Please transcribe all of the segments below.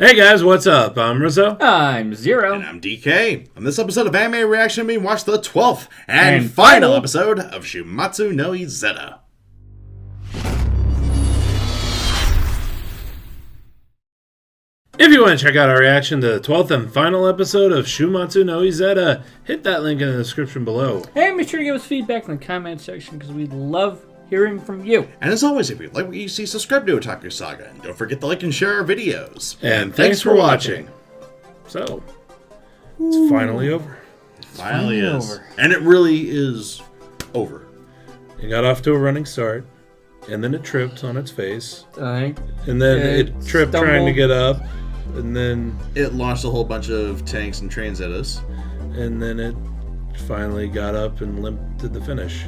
Hey guys, what's up? I'm Rizzo. I'm Zero. And I'm DK. On this episode of Anime Reaction, we watch the 12th and final episode of Shuumatsu No Izetta. If you want to check out our reaction to the 12th and final episode of Shuumatsu No Izetta, hit that link in the description below. And make sure to give us feedback in the comment section because we love hearing from you. And as always, if you like what you see, subscribe to Otaku Saga. And don't forget to like and share our videos. And thanks for watching. So, it's finally over. It finally is. Over. And it really is over. It got off to a running start, and then it tripped on its face. And then it tripped trying to get up, and then it launched a whole bunch of tanks and TranZenTions. And then it finally got up and limped to the finish.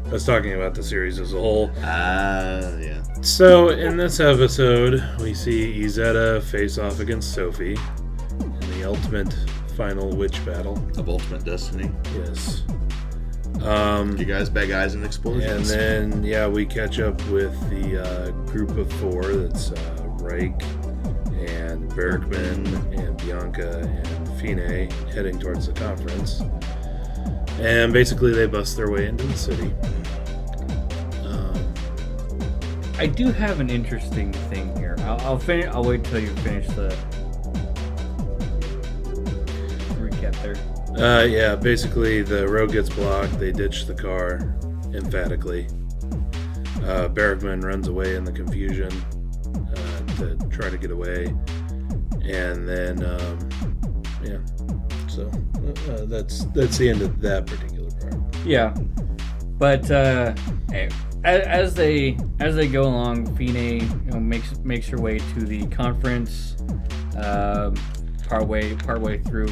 I was talking about the series as a whole. Yeah. So, in this episode, we see Izetta face off against Sophie in the ultimate final witch battle. Of Ultimate Destiny. Yes. You guys bag eyes and explosions. And then, we catch up with the group of four. That's Reich and Bergman and Bianca and Fine heading towards the conference. And basically, they bust their way into the city. I do have an interesting thing here. I'll finish. I'll wait till you finish the recap there. Basically, the road gets blocked. They ditch the car emphatically. Bergman runs away in the confusion to try to get away, and then So that's the end of that particular part. Yeah, but as they go along, Fine makes her way to the conference. Partway through,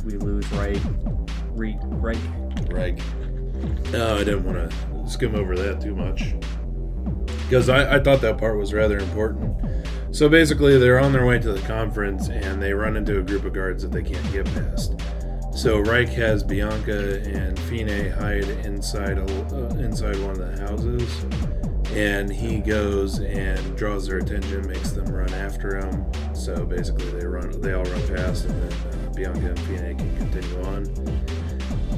we lose Reich. No, I didn't want to skim over that too much because I thought that part was rather important. So basically, they're on their way to the conference and they run into a group of guards that they can't get past. So Reich has Bianca and Fine hide inside one of the houses, and he goes and draws their attention, makes them run after him. So basically, they all run past, and then Bianca and Fine can continue on.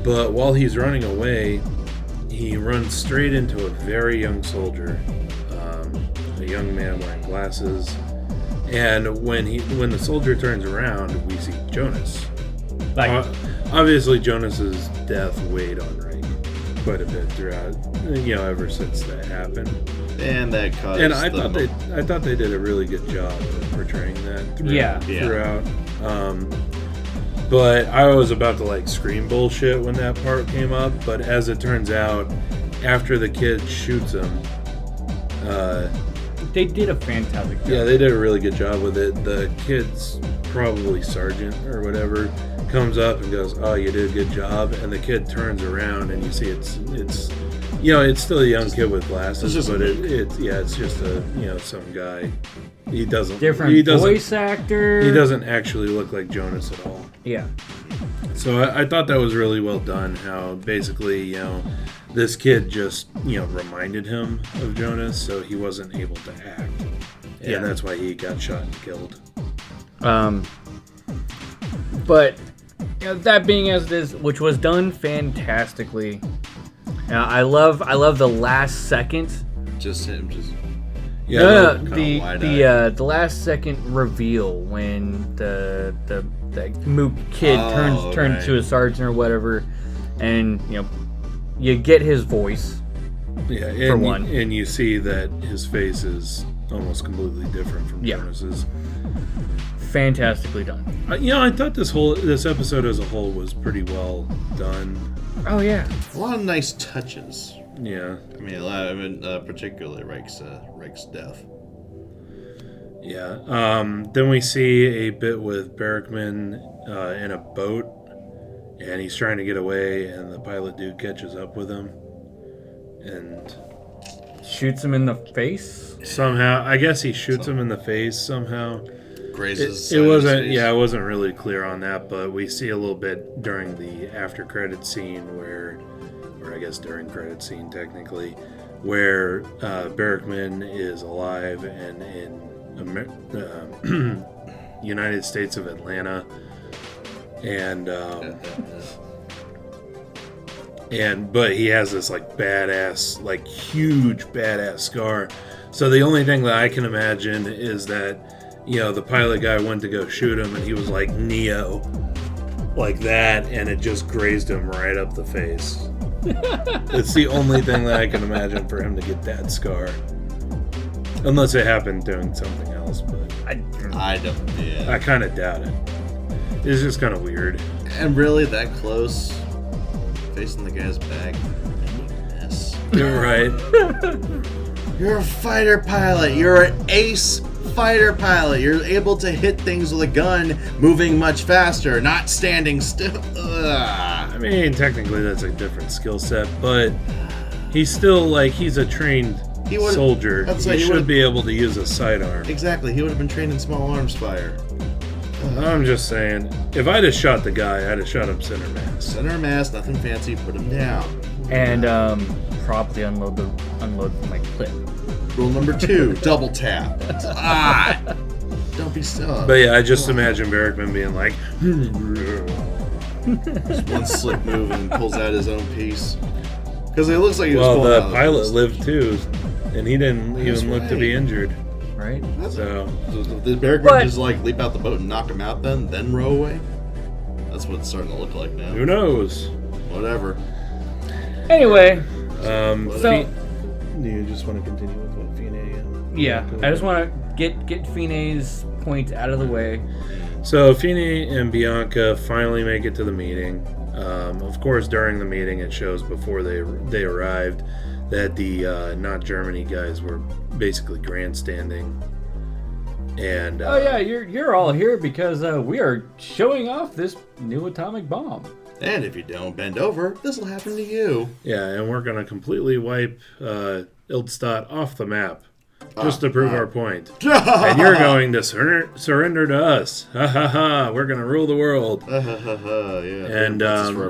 But while he's running away, he runs straight into a very young soldier, a young man wearing glasses. And when the soldier turns around, we see Jonas. Obviously, Jonas's death weighed on Reich quite a bit throughout, ever since that happened. And that caused. And I thought they did a really good job of portraying that throughout. But I was about to scream bullshit when that part came up. But as it turns out, after the kid shoots him, they did a fantastic job. Yeah, they did a really good job with it. The kid's probably sergeant or whatever comes up and goes, "Oh, you did a good job," and the kid turns around and you see it's still a young kid with glasses, but it's just some guy. He doesn't voice actor. He doesn't actually look like Jonas at all. Yeah. So I thought that was really well done. How basically this kid just reminded him of Jonas, so he wasn't able to act, and that's why he got shot and killed. But that being as it is, which was done fantastically. I love the last second. The last second reveal when the mook kid turns to a sergeant or whatever, and you get his voice. Yeah, for one, and you see that his face is almost completely different from Jonas's. Fantastically done. I thought this episode as a whole was pretty well done. Oh yeah, a lot of nice touches. Yeah, particularly Reich's death. Yeah. Then we see a bit with Bergman in a boat, and he's trying to get away, and the pilot dude catches up with him, and shoots him in the face. Somehow, I guess he shoots him in the face somehow. Grazes. It wasn't. Yeah, I wasn't really clear on that, but we see a little bit during the after credit scene or I guess during credit scene technically, where Bergman is alive and in United States of Atlanta, and but he has this like badass, like huge badass scar. So the only thing that I can imagine is that, you know, the pilot guy went to go shoot him and he was like Neo, like that, and it just grazed him right up the face. It's the only thing that I can imagine for him to get that scar. Unless it happened doing something else, but I don't. Yeah. I kind of doubt it. It's just kind of weird. And really, that close, facing the guy's back. Yes. You're right. You're a fighter pilot. You're an ace fighter pilot. You're able to hit things with a gun, moving much faster, not standing still. I mean, technically that's a different skill set, but he's still like he's a trained soldier. He should be able to use a sidearm. Exactly. He would have been trained in small arms fire. I'm just saying, if I'd have shot the guy, I'd have shot him center mass. Center mass, nothing fancy. Put him down. And properly unload my clip. Rule number 2: double tap. Don't be so. But yeah, I just imagine Barrickman being like, just one slick move and pulls out his own piece. Because it looks like he was well, pulling the out pilot lived too, and he didn't even look to be injured. Right. So did Barrickman just like leap out the boat and knock him out, then row away? That's what it's starting to look like now. Who knows? Whatever. Anyway, so do you just want to continue with what Fine? Yeah, I just want to get Fine's point out of the way. So Fine and Bianca finally make it to the meeting. Of course, during the meeting, it shows before they arrived that the Not Germany guys were basically grandstanding. And oh yeah, you're all here because we are showing off this new atomic bomb. And if you don't bend over, this will happen to you. Yeah, and we're gonna completely wipe Ildstadt off the map just to prove our point. And you're going to surrender to us. Ha ha ha! We're gonna rule the world. Ha ha ha! Yeah. And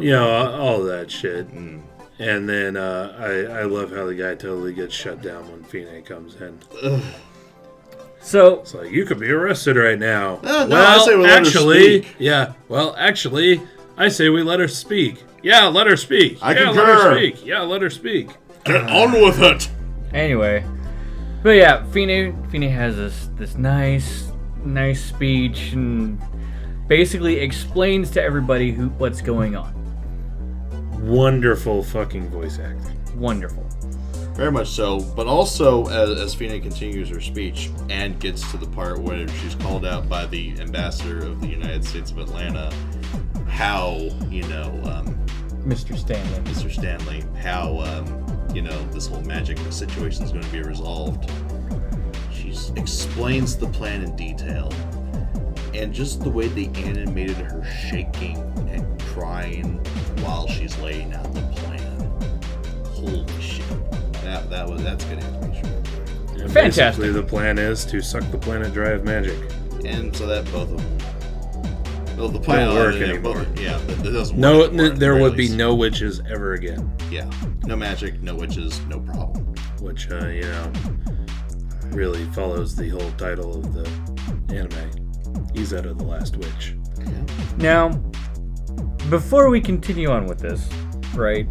you know, all of that shit. And then I love how the guy totally gets shut down when Fine comes in. So it's like, you could be arrested right now. No, well, I say we let her speak. Yeah. Well, actually, I say we let her speak. Yeah, let her speak. I concur. Let her speak. Yeah, let her speak. Get on with it. Anyway, but yeah, Fine has this nice speech and basically explains to everybody what's going on. Wonderful fucking voice acting. Wonderful. Very much so, but also as Fine continues her speech and gets to the part where she's called out by the ambassador of the United States of Atlanta, how, Mr. Stanley, how, this whole magic situation is going to be resolved. She explains the plan in detail, and just the way they animated her shaking and crying while she's laying out the plan. Holy shit. That's good animation. And fantastic. Basically, the plan is to suck the planet dry of magic. And so that both of them. Well, the plan don't work anymore. That doesn't work. No, anymore, there would be no witches ever again. Yeah. No magic, no witches, no problem. Which, really follows the whole title of the anime. Izetta the Last Witch. Yeah. Now, before we continue on with this, right?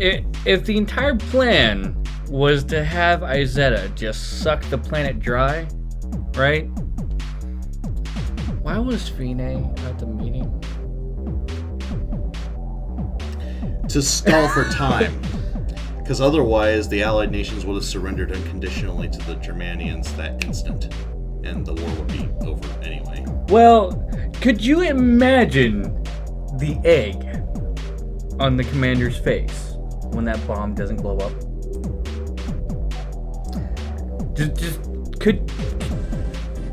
If the entire plan was to have Izetta just suck the planet dry, right? Why was Fine at the meeting? To stall for time. Because otherwise, the Allied nations would have surrendered unconditionally to the Germanians that instant. And the war would be over anyway. Well, could you imagine the egg on the commander's face when that bomb doesn't blow up?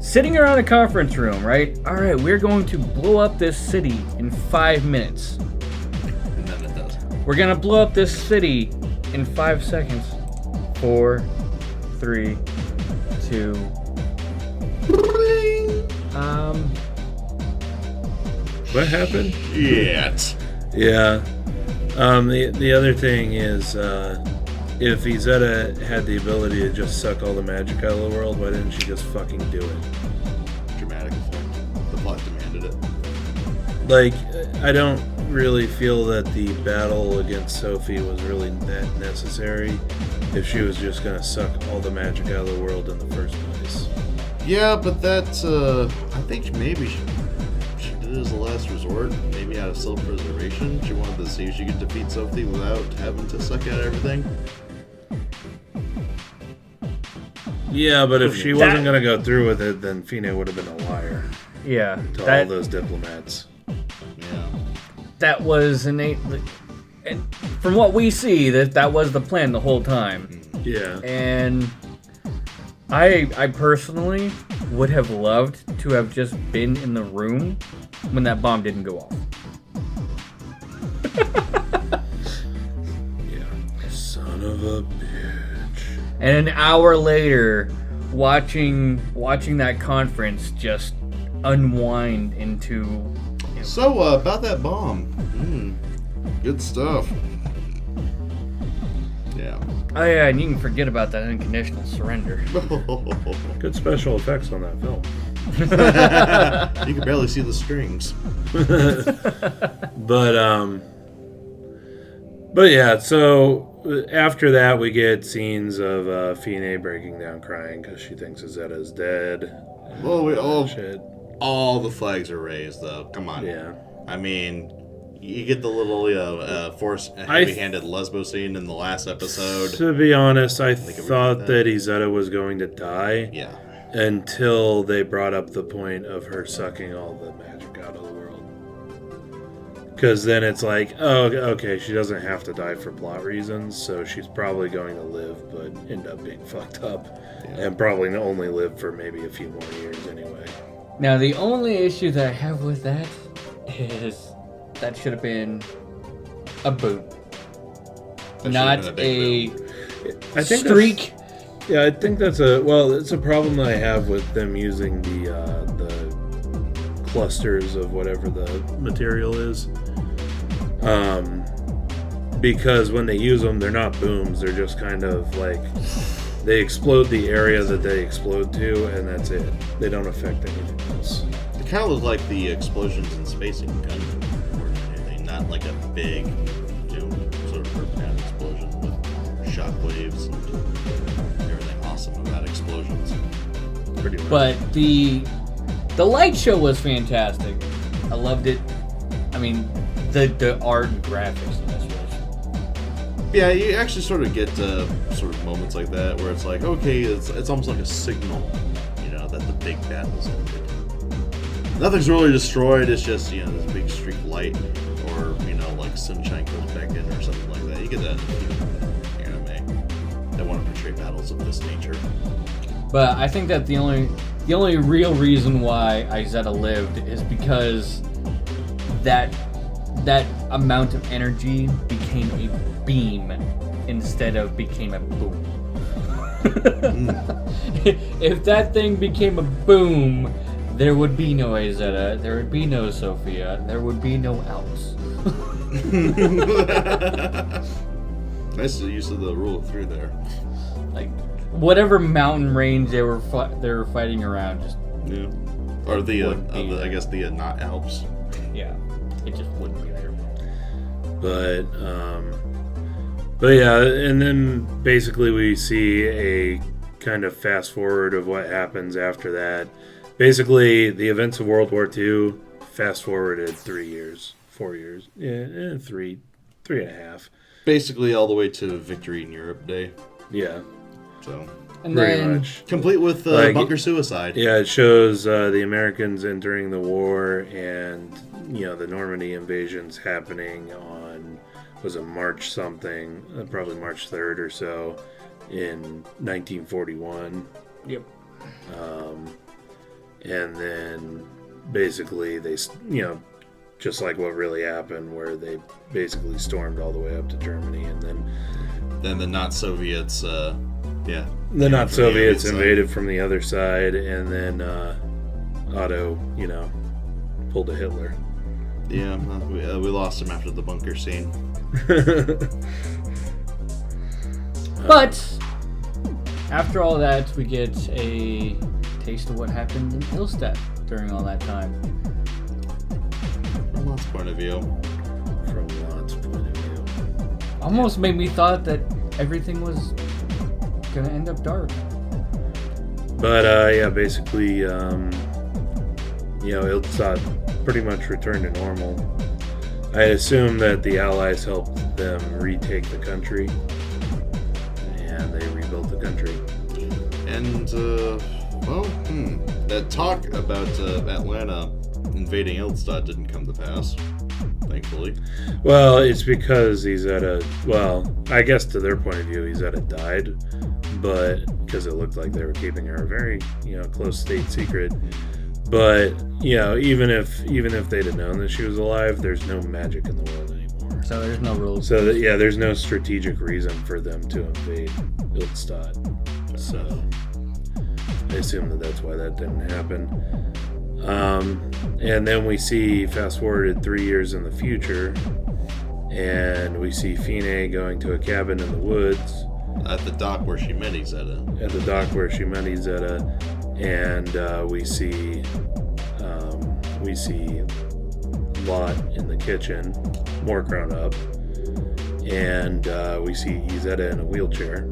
Sitting around a conference room, right? All right, we're going to blow up this city in 5 minutes. And then it does. We're gonna blow up this city in 5 seconds. 4, 3, 2. What happened? Shit. Yeah. The other thing is, if Izetta had the ability to just suck all the magic out of the world, why didn't she just fucking do it? Dramatic effect. The plot demanded it. Like, I don't really feel that the battle against Sophie was really that necessary if she was just gonna suck all the magic out of the world in the first place. Yeah, but that's, I think maybe she did it as a last resort, maybe out of self-preservation. She wanted to see if she could defeat Sophie without having to suck out everything. Yeah, but if she wasn't gonna go through with it, then Fine would have been a liar. Yeah. To all those diplomats. Yeah. That was innate. And from what we see, that was the plan the whole time. Yeah. And I personally would have loved to have just been in the room when that bomb didn't go off. Yeah. Son of a bitch. And an hour later, watching that conference just unwind into... So, about that bomb. Good stuff. Yeah. Oh yeah, and you can forget about that unconditional surrender. Good special effects on that film. You can barely see the strings. But yeah, so after that we get scenes of Fine breaking down crying because she thinks Izetta is dead. Shit. All the flags are raised, though. Come on. Yeah. I mean, you get the little heavy-handed lesbo scene in the last episode. To be honest, I thought that Izetta was going to die. Yeah. Until they brought up the point of her sucking all the magic out of the world. Because then it's like, oh, okay, she doesn't have to die for plot reasons, so she's probably going to live, but end up being fucked up. Yeah. And probably only live for maybe a few more years anyway. Now, the only issue that I have with that is that should have been a boom. Not a streak. Yeah, I think it's a problem that I have with them using the clusters of whatever the material is. Because when they use them, they're not booms. They're just kind of like... They explode the area that they explode to, and that's it. They don't affect anything else. It kind of looks like the explosions in Space Ink Gun, more than anything. Not like a big, sort of rip-down explosion with shockwaves and everything awesome about explosions. Pretty much. But the light show was fantastic. I loved it. I mean, the art and graphics in this was... Yeah, you actually sort of get sort of moments like that where it's like, okay, it's almost like a signal, that the big battle's ended. Nothing's really destroyed. It's just this big streak of light, or like sunshine comes back in or something like that. You get that in anime. They want to portray battles of this nature. But I think that the only real reason why Izetta lived is because that amount of energy became a beam instead of became a boom. If that thing became a boom, there would be no Izetta, there would be no Sophia, there would be no Alps. Nice use of the rule of three there. Like whatever mountain range they were fighting around, just or I guess the not Alps. Yeah, it just wouldn't be there. But yeah, and then basically we see a kind of fast forward of what happens after that. Basically, the events of World War II fast forwarded 4 years, 3 and a half. Basically, all the way to Victory in Europe Day. Yeah. So. And pretty then much. Complete with bunker suicide. Yeah, it shows the Americans entering the war and the Normandy invasions happening on. Was a March something, probably March 3rd or so, in 1941. Yep. And then basically they, just like what really happened, where they basically stormed all the way up to Germany, and then the not Soviets, the not Soviets invaded from the other side, and then Otto, pulled a Hitler. Yeah, we lost him after the bunker scene. But after all that, we get a taste of what happened in Ilstat during all that time. From Lot's point of view. Almost made me thought that everything was gonna end up dark. But basically, Ilstat pretty much returned to normal. I assume that the Allies helped them retake the country, and they rebuilt the country. And that talk about Atlanta invading Ilstat didn't come to pass, thankfully. Well, it's because I guess to their point of view, Izetta died, but because it looked like they were keeping her a very, close state secret. But, even if they'd have known that she was alive, there's no magic in the world anymore. So there's no rules. So there's no strategic reason for them to invade Ilstat. So I assume that's why that didn't happen. And then we see, fast forwarded 3 years in the future, and we see Fine going to a cabin in the woods. At the dock where she met Izetta. And we see Lot in the kitchen, more grown up, and we see Izetta in a wheelchair.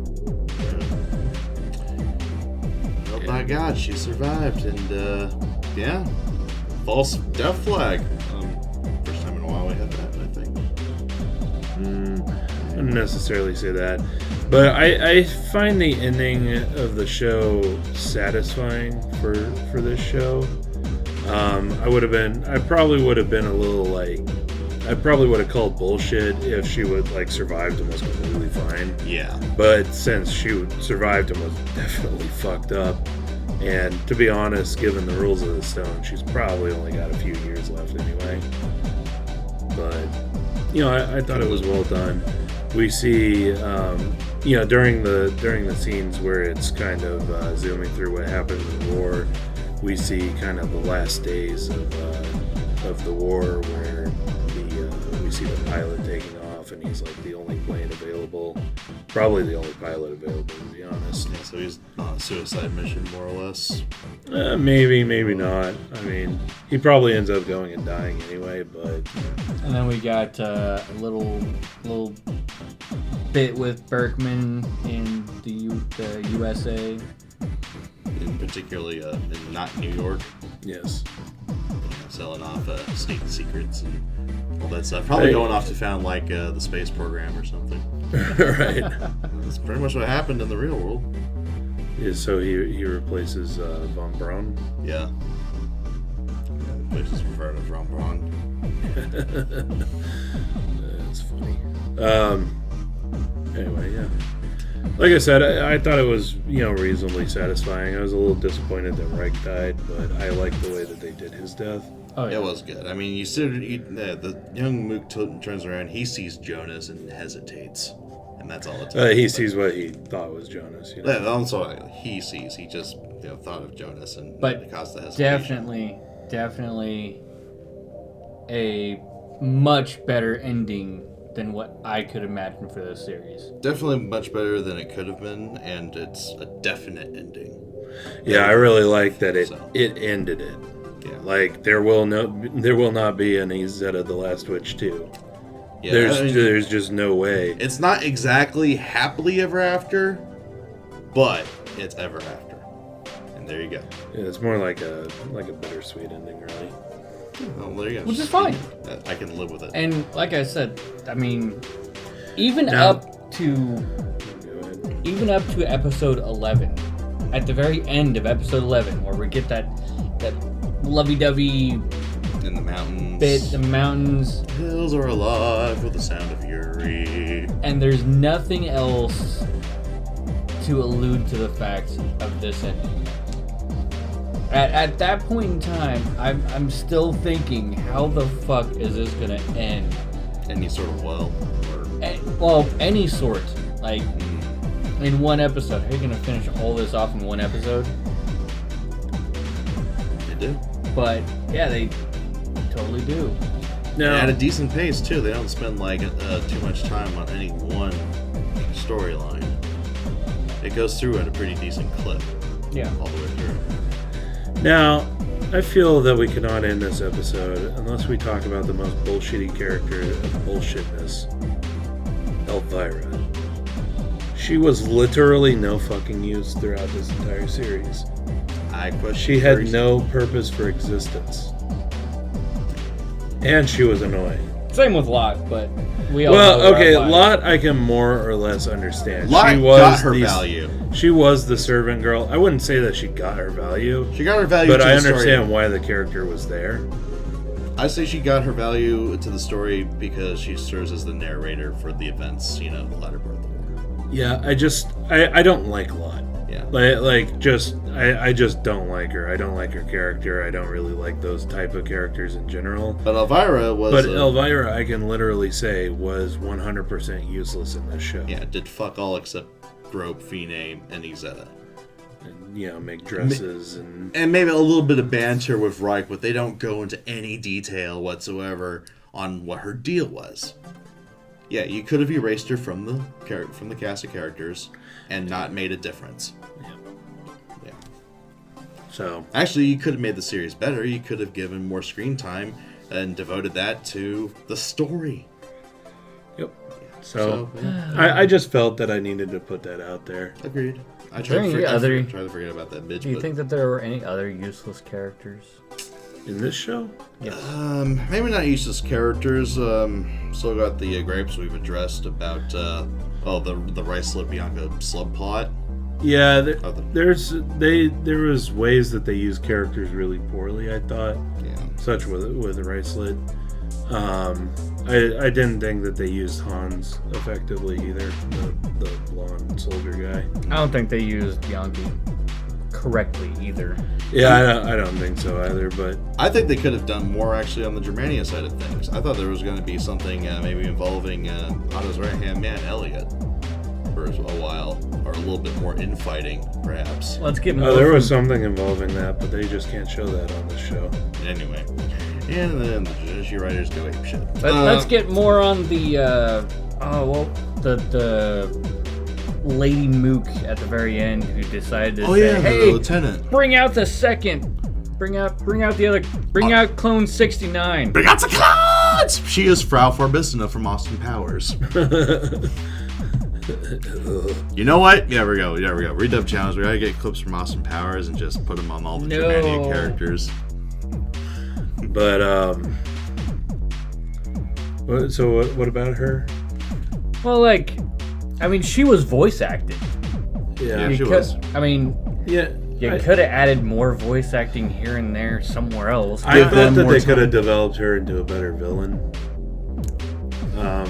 Oh my God, she survived, and false death flag. First time in a while we had that, I think. I wouldn't necessarily say that. But I find the ending of the show satisfying for this show. I probably would have been a little I probably would have called bullshit if she would survived and was completely fine. Yeah. But since she survived and was definitely fucked up, and to be honest, given the rules of the stone, she's probably only got a few years left anyway. But I thought it was well done. We see, during the scenes where it's kind of zooming through what happened in the war, we see kind of the last days of the war, where we see the pilot taking off, and he's the only plane available, probably the only pilot available, to be honest. Yeah, so he's on a suicide mission, more or less. Maybe not. I mean, he probably ends up going and dying anyway, but. And then we got a little bit with Berkman in the USA. In particularly in not New York. Yes. Selling off state secrets and all that stuff. Probably going off to found the space program or something. Right. That's pretty much what happened in the real world. Yeah, so he replaces Von Braun. Yeah. The place is referred as Von Braun. That's funny. Anyway, yeah. Like I said, I thought it was, reasonably satisfying. I was a little disappointed that Reich died, but I liked the way that they did his death. Oh, yeah. It was good. I mean, the young Mook turns around, he sees Jonas and hesitates. And that's all it takes. He sees what he thought was Jonas. Yeah, that's what he sees. He just thought of Jonas and it caused the hesitation. Definitely a much better ending than what I could imagine for this series. Definitely much better than it could have been, and it's a definite ending. Yeah, I really like that it ended it. Yeah. There will not be an Izetta the Last Witch 2. Yeah, there's just no way. It's not exactly happily ever after, but it's ever after. And there you go. Yeah, it's more like a bittersweet ending, really. Oh, there you go. Which is fine. I can live with it. And like I said, I mean, even up to episode 11, at the very end of episode 11, where we get that lovey-dovey in the mountains. The mountains. Hills are alive with the sound of Yuri. And there's nothing else to allude to the fact of this ending. At that point in time, I'm still thinking, how the fuck is this gonna end? Any sort of Any sort. In one episode. How are you gonna finish all this off in one episode? They do. But, yeah, they totally do. No. At a decent pace, too. They don't spend, too much time on any one storyline. It goes through at a pretty decent clip. Yeah. All the way through. Now, I feel that we cannot end this episode unless we talk about the most bullshitty character of bullshitness, Elvira. She was literally no fucking use throughout this entire series. She had no purpose for existence. And she was annoying. Same with Lot, but we all well, know okay, Lot. Lot I can more or less understand. Lot she was got her value. She was the servant girl. I wouldn't say that she got her value. She got her value, but to I the understand story. why the character was there. I say she got her value to the story because she serves as the narrator for the events, the latter part of the war. Yeah, I don't like Lot. Yeah. I just don't like her. I don't like her character. I don't really like those type of characters in general. But Elvira was... But Elvira, I can literally say, was 100% useless in this show. Yeah, did fuck all except grope Fine and Izetta. And, make dresses and maybe a little bit of banter with Reich, but they don't go into any detail whatsoever on what her deal was. Yeah, you could have erased her from the cast of characters and not made a difference. Yeah. So actually, you could have made the series better. You could have given more screen time and devoted that to the story. Yep. So I just felt that I needed to put that out there. Agreed. I tried to forget about that bitch. Do you think that there were any other useless characters in this show? Yeah. Maybe not useless characters. Still got the gripes we've addressed about the rice slip Bianca subplot. Yeah, there was ways that they used characters really poorly. I thought, such with the rice slit. I didn't think that they used Hans effectively either. The blonde soldier guy. I don't think they used Bianchi correctly either. Yeah, I don't think so either. But I think they could have done more actually on the Germania side of things. I thought there was going to be something maybe involving Otto's right-hand man, Elliot, for a while, or a little bit more infighting, perhaps. Let's get more. There was something involving that, but they just can't show that on this show. Anyway, and then the Jujutsu writers go ape shit. Let's get more on the the Lady Mook at the very end who decided to say, "Hey, the lieutenant, bring out the second, bring out the other, bring out Clone 69, bring out the clones." She is Frau Forbissina from Austin Powers. You know what? Yeah, we go. Redub challenge. We gotta get clips from Austin Powers and just put them on all the Germania characters. But so what about her? Well, she was voice acted. Yeah, she was. You could have added more voice acting here and there somewhere else. I thought that they could have developed her into a better villain. I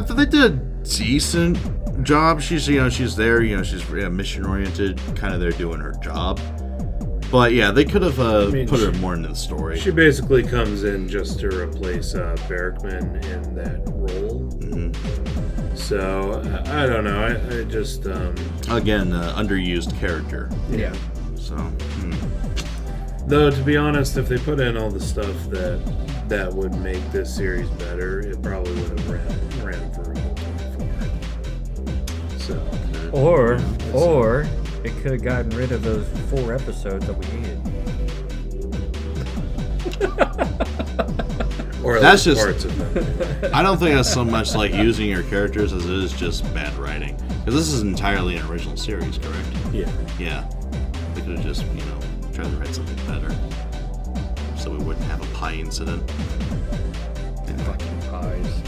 thought they did a decent job. She's she's there. She's mission oriented, kind of there doing her job. But yeah, they could have put her more into the story. She basically comes in just to replace Berkman in that role. Mm-hmm. So I don't know. I just again underused character. Yeah. So. Though to be honest, if they put in all the stuff that would make this series better, it probably would have ran for a whole 24. So. Or it could have gotten rid of those 4 episodes that we hated. Or that's just parts of them. I don't think that's so much like using your characters as it is just bad writing. Because this is entirely an original series, correct? Yeah. Yeah. They could have just, tried to write something better. So we wouldn't have a pie incident. Fucking pies.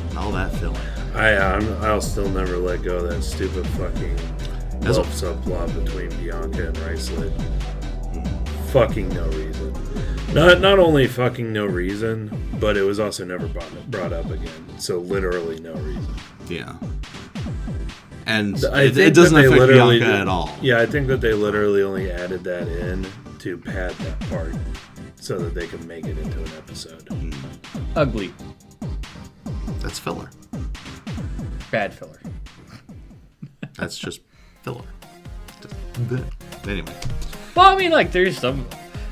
And all that filling. I'll still never let go of that stupid fucking love subplot between Bianca and Ricelet. Fucking no reason. Not only fucking no reason, but it was also never brought up again. So literally no reason. Yeah. And it doesn't affect Bianca at all. Yeah, I think that they literally only added that in to pad that part so that they could make it into an episode. Ugly. That's filler. Bad filler. That's just filler. Anyway. Well, there's some...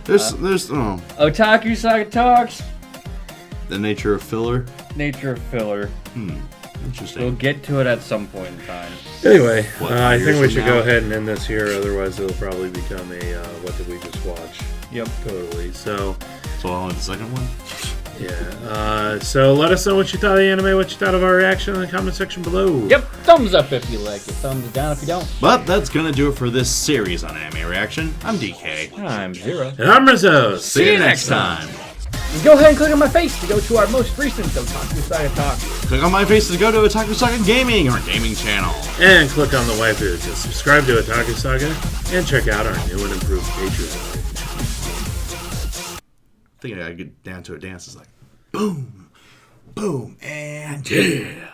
There's Otaku Saga talks. The nature of filler? Nature of filler. Interesting. We'll get to it at some point in time. Anyway, What, I 5 think we years should from go now? ahead and end this here. Otherwise, it'll probably become a what did we just watch? Yep. Totally. So, on with the second one? yeah. So let us know what you thought of the anime, what you thought of our reaction in the comment section below. Yep. Thumbs up if you like it. Thumbs down if you don't. But that's gonna do it for this series on Anime Reaction. I'm DK. I'm Zero. And I'm Rizzo. See you next time. Go ahead and click on my face to go to our most recent Otaku Saga talk. Click on my face to go to Otaku Saga Gaming, our gaming channel. And click on the waifu to subscribe to Otaku Saga and check out our new and improved Patreon. I think I gotta get down to a dance. It's like, boom, boom, and yeah.